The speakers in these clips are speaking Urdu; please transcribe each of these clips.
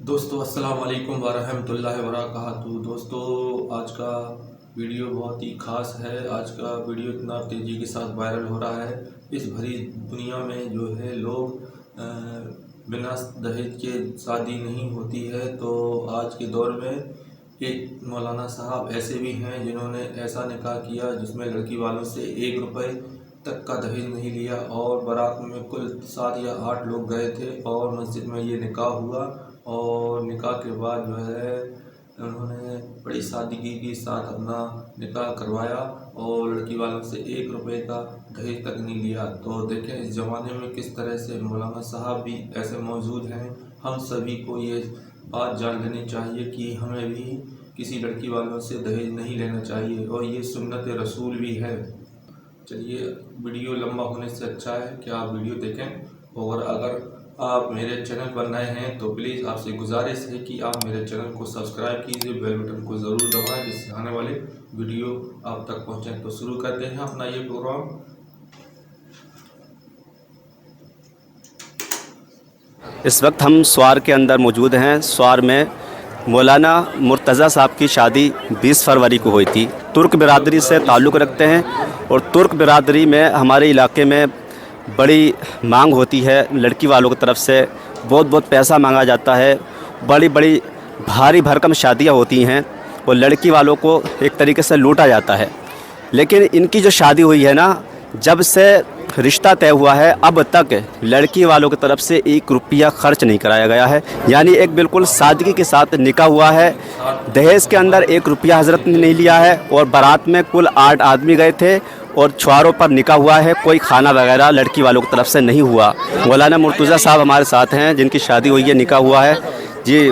دوستو السلام علیکم ورحمۃ اللہ وبرکاتہ۔ دوستو آج کا ویڈیو بہت ہی خاص ہے۔ آج کا ویڈیو اتنا تیزی کے ساتھ وائرل ہو رہا ہے۔ اس بھری دنیا میں جو ہے لوگ بنا دہیج کے شادی نہیں ہوتی ہے، تو آج کے دور میں ایک مولانا صاحب ایسے بھی ہیں جنہوں نے ایسا نکاح کیا جس میں لڑکی والوں سے 1 روپے تک کا دہیج نہیں لیا، اور بارات میں کل 7 یا 8 لوگ گئے تھے اور مسجد میں یہ نکاح ہوا، اور نکاح کے بعد جو ہے انہوں نے بڑی سادگی کے ساتھ اپنا نکاح کروایا اور لڑکی والوں سے 1 روپے کا دہیج تک نہیں لیا۔ تو دیکھیں اس زمانے میں کس طرح سے مولانا صاحب بھی ایسے موجود ہیں۔ ہم سبھی کو یہ بات جان لینی چاہیے کہ ہمیں بھی کسی لڑکی والوں سے دہیج نہیں لینا چاہیے، اور یہ سنت رسول بھی ہے۔ چلیے ویڈیو لمبا ہونے سے اچھا ہے کہ آپ ویڈیو دیکھیں، اور اگر آپ میرے چینل پر نئے ہیں تو پلیز آپ سے گزارش ہے کہ آپ میرے چینل کو سبسکرائب کیجئے، بیل بٹن کو ضرور دبائیں جس سے آنے والے ویڈیو آپ تک پہنچیں۔ تو شروع کرتے ہیں اپنا یہ پروگرام۔ اس وقت ہم سوار کے اندر موجود ہیں۔ سوار میں مولانا مرتضیٰ صاحب کی شادی 20 فروری کو ہوئی تھی۔ ترک برادری سے تعلق رکھتے ہیں، اور ترک برادری میں ہمارے علاقے میں بڑی مانگ ہوتی ہے، لڑکی والوں کی طرف سے بہت پیسہ مانگا جاتا ہے۔ بڑی بھاری بھرکم شادیاں ہوتی ہیں، اور لڑکی والوں کو ایک طریقے سے لوٹا جاتا ہے۔ لیکن ان کی جو شادی ہوئی ہے نا، جب سے رشتہ طے ہوا ہے اب تک لڑکی والوں کی طرف سے 1 روپیہ خرچ نہیں کرایا گیا ہے، یعنی ایک بالکل سادگی کے ساتھ نکاح ہوا ہے۔ دہیج کے اندر 1 روپیہ حضرت نے نہیں لیا ہے، اور بارات میں کل 8 آدمی گئے تھے، اور چھواروں پر نکاح ہوا ہے، کوئی کھانا وغیرہ لڑکی والوں کی طرف سے نہیں ہوا۔ مولانا مرتضیٰ صاحب ہمارے ساتھ ہیں جن کی شادی ہوئی ہے، نکاح ہوا ہے۔ جی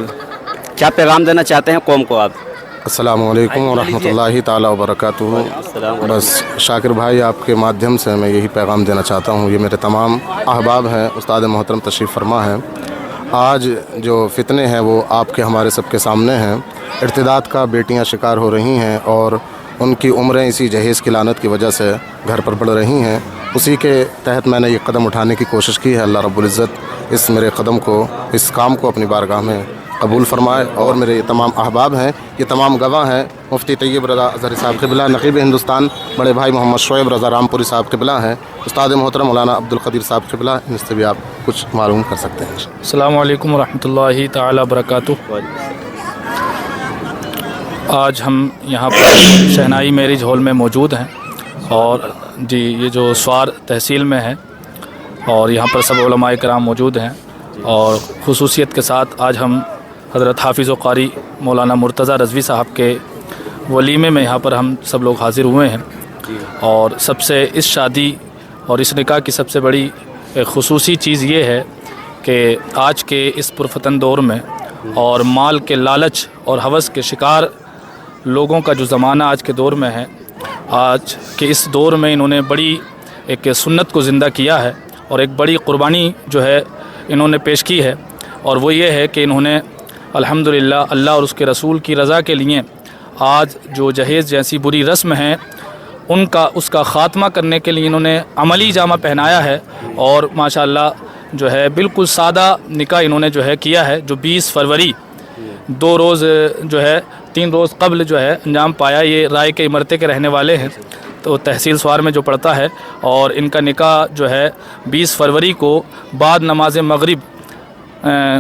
کیا پیغام دینا چاہتے ہیں قوم کو آپ؟ السلام علیکم ورحمۃ اللہ تعالیٰ وبرکاتہ۔ بس شاکر بھائی آپ کے مادھیم سے میں یہی پیغام دینا چاہتا ہوں، یہ میرے تمام احباب ہیں، استاد محترم تشریف فرما ہیں۔ آج جو فتنے ہیں وہ آپ کے ہمارے سب کے سامنے ہیں۔ ارتداد کا بیٹیاں شکار ہو رہی ہیں، اور ان کی عمریں اسی جہیز کی لعنت کی وجہ سے گھر پر بڑھ رہی ہیں۔ اسی کے تحت میں نے یہ قدم اٹھانے کی کوشش کی ہے۔ اللہ رب العزت اس میرے قدم کو، اس کام کو اپنی بارگاہ میں قبول فرمائے، اور میرے یہ تمام احباب ہیں، یہ تمام گواہ ہیں۔ مفتی طیب رضا اظہری صاحب قبلہ، نقیب ہندوستان بڑے بھائی محمد شعیب رضا رامپوری صاحب قبلہ ہیں، استاد محترم مولانا عبدالقدیر صاحب قبلہ، ان سے بھی آپ کچھ معلوم کر سکتے ہیں۔ السلام علیکم ورحمۃ اللہ تعالیٰ وبرکاتہ۔ آج ہم یہاں پر شہنائی میرج ہال میں موجود ہیں، اور جی یہ جو سوار تحصیل میں ہے، اور یہاں پر سب علماء کرام موجود ہیں، اور خصوصیت کے ساتھ آج ہم حضرت حافظ و قاری مولانا مرتضیٰ رضوی صاحب کے ولیمے میں یہاں پر ہم سب لوگ حاضر ہوئے ہیں۔ اور سب سے اس شادی اور اس نکاح کی سب سے بڑی خصوصی چیز یہ ہے کہ آج کے اس پرفتن دور میں اور مال کے لالچ اور ہوس کے شکار لوگوں کا جو زمانہ آج کے دور میں ہے، آج کے اس دور میں انہوں نے بڑی ایک سنت کو زندہ کیا ہے، اور ایک بڑی قربانی جو ہے انہوں نے پیش کی ہے، اور وہ یہ ہے کہ انہوں نے الحمدللہ اللہ اور اس کے رسول کی رضا کے لیے آج جو جہیز جیسی بری رسم ہیں اس کا خاتمہ کرنے کے لیے انہوں نے عملی جامہ پہنایا ہے، اور ماشاءاللہ جو ہے بالکل سادہ نکاح انہوں نے جو ہے کیا ہے، جو 20 فروری 2 روز جو ہے 3 روز قبل جو ہے انجام پایا۔ یہ رائے کے امرتے کے رہنے والے ہیں، تو تحصیل سوار میں جو پڑتا ہے، اور ان کا نکاح جو ہے 20 فروری کو بعد نماز مغرب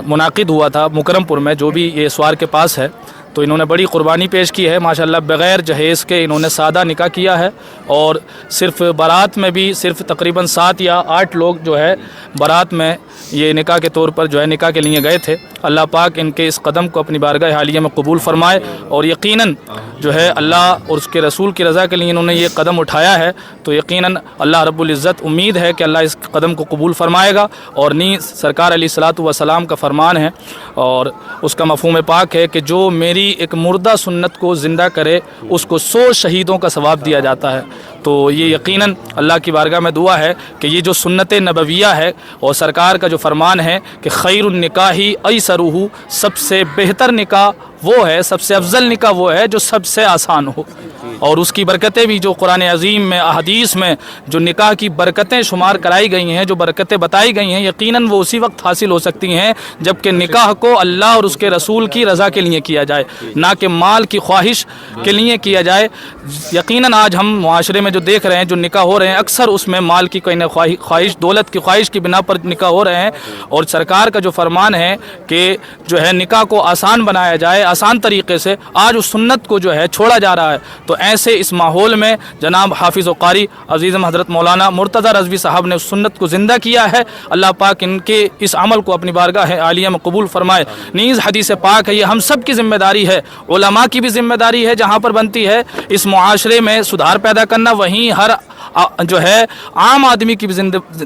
منعقد ہوا تھا مکرم پور میں، جو بھی یہ سوار کے پاس ہے۔ تو انہوں نے بڑی قربانی پیش کی ہے ماشاءاللہ، بغیر جہیز کے انہوں نے سادہ نکاح کیا ہے، اور صرف بارات میں بھی صرف تقریباً 7 یا 8 لوگ جو ہے بارات میں یہ نکاح کے طور پر جو ہے نکاح کے لیے گئے تھے۔ اللہ پاک ان کے اس قدم کو اپنی بارگاہ حالیہ میں قبول فرمائے، اور یقیناً جو ہے اللہ اور اس کے رسول کی رضا کے لیے انہوں نے یہ قدم اٹھایا ہے، تو یقیناً اللہ رب العزت امید ہے کہ اللہ اس قدم کو قبول فرمائے گا۔ اور نیز سرکار علیہ الصلاۃ والسلام کا فرمان ہے، اور اس کا مفہوم پاک ہے کہ جو میری ایک مردہ سنت کو زندہ کرے اس کو 100 شہیدوں کا ثواب دیا جاتا ہے۔ تو یہ یقیناً اللہ کی بارگاہ میں دعا ہے کہ یہ جو سنت نبویہ ہے، اور سرکار کا جو فرمان ہے کہ خیر النکاح ایسرہ، سب سے بہتر نکاح وہ ہے، سب سے افضل نکاح وہ ہے جو سب سے آسان ہو۔ اور اس کی برکتیں بھی جو قرآن عظیم میں احادیث میں جو نکاح کی برکتیں شمار کرائی گئی ہیں، جو برکتیں بتائی گئی ہیں، یقیناً وہ اسی وقت حاصل ہو سکتی ہیں جب کہ نکاح کو اللہ اور اس کے رسول کی رضا کے لیے کیا جائے، نہ کہ مال کی خواہش کے لیے کیا جائے۔ یقیناً آج ہم معاشرے میں جو دیکھ رہے ہیں، جو نکاح ہو رہے ہیں، اکثر اس میں مال کی کوئی نہ خواہش، دولت کی خواہش کی بنا پر نکاح ہو رہے ہیں، اور سرکار کا جو فرمان ہے کہ جو ہے نکاح کو آسان بنایا جائے، آسان طریقے سے، آج اس سنت کو جو ہے چھوڑا جا رہا ہے۔ تو ایسے اس ماحول میں جناب حافظ و قاری عزیزم حضرت مولانا مرتضیٰ رضوی صاحب نے اس سنت کو زندہ کیا ہے۔ اللہ پاک ان کے اس عمل کو اپنی بارگاہ عالیہ میں قبول فرمائے۔ نیز حدیث پاک ہے، یہ ہم سب کی ذمہ داری ہے، علماء کی بھی ذمہ داری ہے جہاں پر بنتی ہے اس معاشرے میں سدھار پیدا کرنا، وہیں ہر جو ہے عام آدمی کی بھی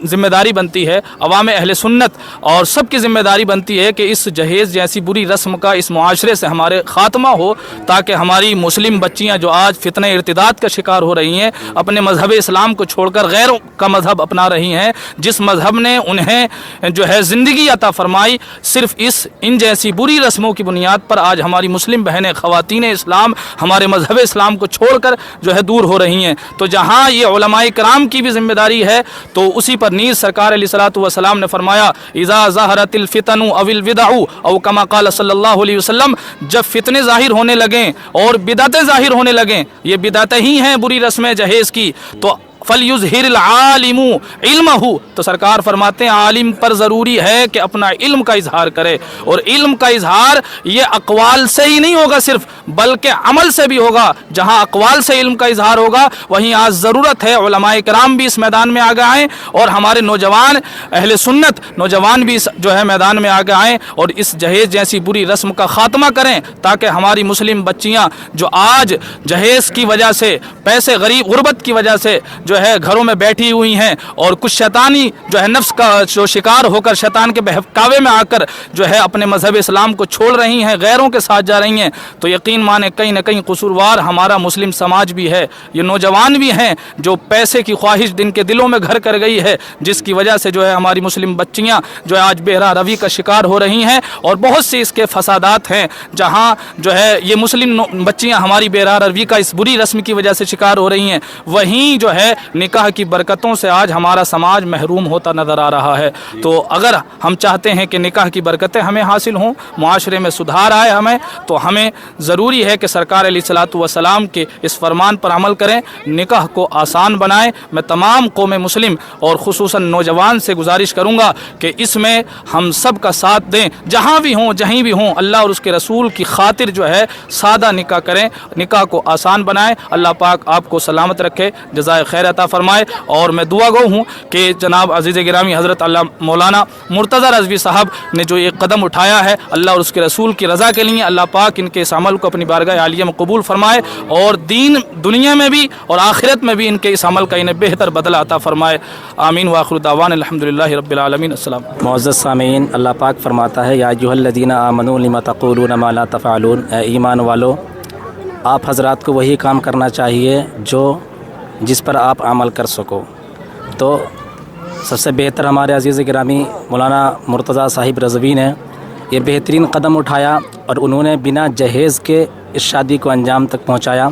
ذمہ داری بنتی ہے، عوام اہل سنت اور سب کی ذمہ داری بنتی ہے کہ اس جہیز جیسی بری رسم کا اس معاشرے سے ہمارے خاتمہ ہو، تاکہ ہماری مسلم بچیاں جو آج فتنہ ارتداد کا شکار ہو رہی ہیں، اپنے مذہب اسلام کو چھوڑ کر غیروں کا مذہب اپنا رہی ہیں، جس مذہب نے انہیں جو ہے زندگی عطا فرمائی، صرف ان جیسی بری رسموں کی بنیاد پر آج ہماری مسلم بہنیں، خواتین اسلام ہمارے مذہب اسلام کو چھوڑ کر جو ہے دور ہو رہی ہیں۔ تو جہاں یہ علماء کرام کی بھی ذمہ داری ہے، تو اسی پر نیز سرکار علیہ الصلوۃ والسلام نے فرمایا اذا ظہرت الفتن او البدع او کما قال صلی اللہ علیہ وسلم، جب فتنے ظاہر ہونے لگیں اور بدعتیں ظاہر ہونے لگیں، یہ بدعتیں ہی ہیں بری رسمیں جہیز کی، تو فَلْيُظْهِرِ الْعَالِمُ عِلْمَهُ، تو سرکار فرماتے ہیں عالم پر ضروری ہے کہ اپنا علم کا اظہار کرے، اور علم کا اظہار یہ اقوال سے ہی نہیں ہوگا صرف، بلکہ عمل سے بھی ہوگا۔ جہاں اقوال سے علم کا اظہار ہوگا، وہیں آج ضرورت ہے علماء کرام بھی اس میدان میں آگے آئیں، اور ہمارے نوجوان اہل سنت نوجوان بھی جو ہے میدان میں آگے آئیں اور اس جہیز جیسی بری رسم کا خاتمہ کریں، تاکہ ہماری مسلم بچیاں جو آج جہیز کی وجہ سے، پیسے غربت کی وجہ سے جو ہے گھروں میں بیٹھی ہوئی ہیں، اور کچھ شیطانی جو ہے نفس کا جو شکار ہو کر شیطان کے بہکاوے میں آ کر جو ہے اپنے مذہب اسلام کو چھوڑ رہی ہیں، غیروں کے ساتھ جا رہی ہیں، تو یقین مانے کہیں نہ کہیں قصوروار ہمارا مسلم سماج بھی ہے، یہ نوجوان بھی ہیں جو پیسے کی خواہش جن کے دلوں میں گھر کر گئی ہے، جس کی وجہ سے جو ہے ہماری مسلم بچیاں جو ہے آج بے راہ روی کا شکار ہو رہی ہیں، اور بہت سے اس کے فسادات ہیں جہاں جو ہے یہ مسلم بچیاں ہماری بے راہ روی کا اس بری رسم کی وجہ سے شکار ہو رہی ہیں، وہیں جو ہے نکاح کی برکتوں سے آج ہمارا سماج محروم ہوتا نظر آ رہا ہے۔ تو اگر ہم چاہتے ہیں کہ نکاح کی برکتیں ہمیں حاصل ہوں، معاشرے میں سدھار آئے ہمیں، تو ہمیں ضروری ہے کہ سرکار علیہ الصلوۃ والسلام کے اس فرمان پر عمل کریں، نکاح کو آسان بنائیں۔ میں تمام قوم مسلم اور خصوصاً نوجوان سے گزارش کروں گا کہ اس میں ہم سب کا ساتھ دیں، جہاں بھی ہوں جہیں بھی ہوں، اللہ اور اس کے رسول کی خاطر جو ہے سادہ نکاح کریں، نکاح کو آسان بنائیں۔ اللہ پاک آپ کو سلامت رکھے، جزائے خیر عطا فرمائے، اور میں دعا گو ہوں کہ جناب عزیز گرامی حضرت اللہ مولانا مرتضیٰ رضوی صاحب نے جو یہ قدم اٹھایا ہے اللہ اور اس کے رسول کی رضا کے لیے، اللہ پاک ان کے اس عمل کو اپنی بارگاہ عالیہ میں قبول فرمائے، اور دنیا میں بھی اور آخرت میں بھی ان کے اس عمل کا انہیں بہتر بدلہ عطا فرمائے۔ آمین وآخر دعوانا الحمدللہ رب العالمین۔ السلام۔ معزز سامعین، اللہ پاک فرماتا ہے یا ایھا الذین آمنوا لم تقولون ما لا تفعلون، اے ایمان والو، آپ حضرات کو وہی کام کرنا چاہیے جس پر آپ عمل کر سکو۔ تو سب سے بہتر ہمارے عزیز گرامی مولانا مرتضیٰ صاحب رضوی نے یہ بہترین قدم اٹھایا، اور انہوں نے بنا جہیز کے اس شادی کو انجام تک پہنچایا،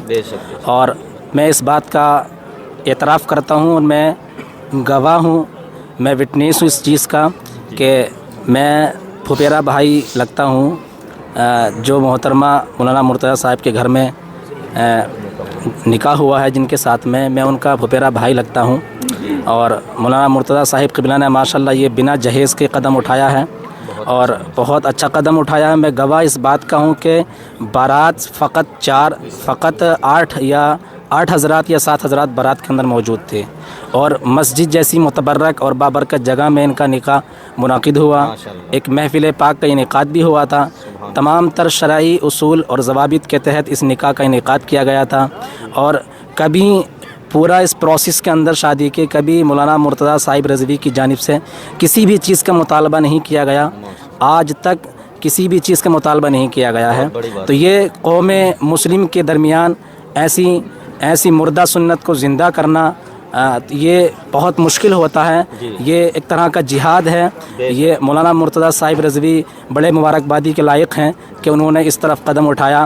اور میں اس بات کا اعتراف کرتا ہوں، اور میں گواہ ہوں، میں وٹنس ہوں اس چیز کا کہ میں پھپھیرا بھائی لگتا ہوں جو محترمہ مولانا مرتضیٰ صاحب کے گھر میں نکاح ہوا ہے، جن کے ساتھ میں ان کا پھپھیرا بھائی لگتا ہوں، اور مولانا مرتضیٰ صاحب قبلہ نے ماشاءاللہ یہ بنا جہیز کے قدم اٹھایا ہے، اور بہت اچھا قدم اٹھایا ہے۔ میں گواہ اس بات کا ہوں کہ بارات فقط 8 حضرات یا 7 حضرات بارات کے اندر موجود تھے، اور مسجد جیسی متبرک اور بابرکت جگہ میں ان کا نکاح منعقد ہوا، ایک محفل پاک کا انعقاد بھی ہوا تھا، تمام تر شرعی اصول اور ضوابط کے تحت اس نکاح کا انعقاد کیا گیا تھا، اور کبھی پورا اس پروسیس کے اندر شادی کے کبھی مولانا مرتضیٰ صاحب رضوی کی جانب سے کسی بھی چیز کا مطالبہ نہیں کیا گیا، آج تک کسی بھی چیز کا مطالبہ نہیں کیا گیا ہے۔ تو یہ قوم مسلم کے درمیان ایسی مردہ سنت کو زندہ کرنا یہ بہت مشکل ہوتا ہے، یہ ایک طرح کا جہاد ہے۔ یہ مولانا مرتضیٰ صاحب رضوی بڑے مبارکبادی کے لائق ہیں کہ انہوں نے اس طرف قدم اٹھایا۔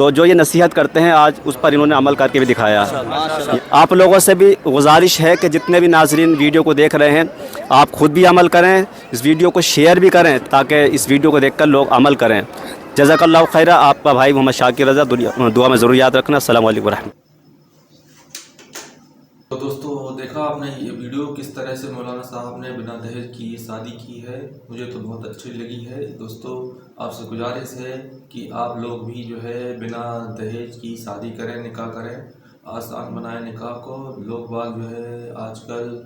تو جو یہ نصیحت کرتے ہیں آج اس پر انہوں نے عمل کر کے بھی دکھایا. آپ لوگوں سے بھی گزارش ہے کہ جتنے بھی ناظرین ویڈیو کو دیکھ رہے ہیں آپ خود بھی عمل کریں, اس ویڈیو کو شیئر بھی کریں تاکہ اس ویڈیو کو دیکھ کر لوگ عمل کریں. جزاک اللہ خیرہ. آپ کا بھائی محمد شاکر رضا, دعا میں ضرور یاد رکھنا. السلام علیکم ورحمۃ. تو دوستو دیکھا آپ نے یہ ویڈیو کس طرح سے مولانا صاحب نے بنا دہیج کی شادی کی ہے, مجھے تو بہت اچھی لگی ہے. دوستو آپ سے گزارش ہے کہ آپ لوگ بھی جو ہے بنا دہیج کی شادی کریں, نکاح کریں, آسان بنائیں نکاح کو. لوگ باگ جو ہے آج کل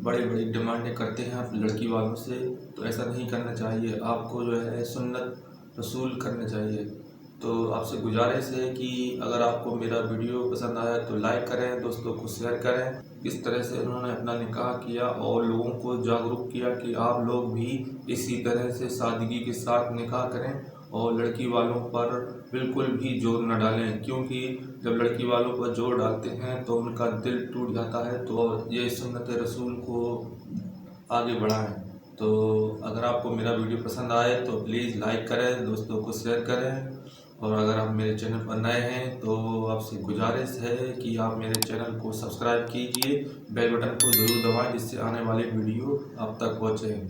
بڑی بڑی ڈیمانڈیں کرتے ہیں لڑکی والوں سے, تو ایسا نہیں کرنا چاہیے. آپ کو جو ہے سنت رسول کرنا چاہیے. تو آپ سے گزارش ہے کہ اگر آپ کو میرا ویڈیو پسند آیا تو لائک کریں, دوستوں کو شیئر کریں. کس طرح سے انہوں نے اپنا نکاح کیا اور لوگوں کو جاگرک کیا کہ آپ لوگ بھی اسی طرح سے سادگی کے ساتھ نکاح کریں اور لڑکی والوں پر بالکل بھی زور نہ ڈالیں, کیونکہ جب لڑکی والوں پر زور ڈالتے ہیں تو ان کا دل ٹوٹ جاتا ہے. تو یہ سنت رسول کو آگے بڑھائیں. تو اگر آپ کو میرا ویڈیو پسند آئے تو پلیز لائک کریں, دوستوں کو شیئر کریں. اور اگر آپ میرے چینل پر نئے ہیں تو آپ سے گزارش ہے کہ آپ میرے چینل کو سبسکرائب کیجئے, بیل بٹن کو ضرور دبائیں جس سے آنے والے ویڈیو آپ تک پہنچیں.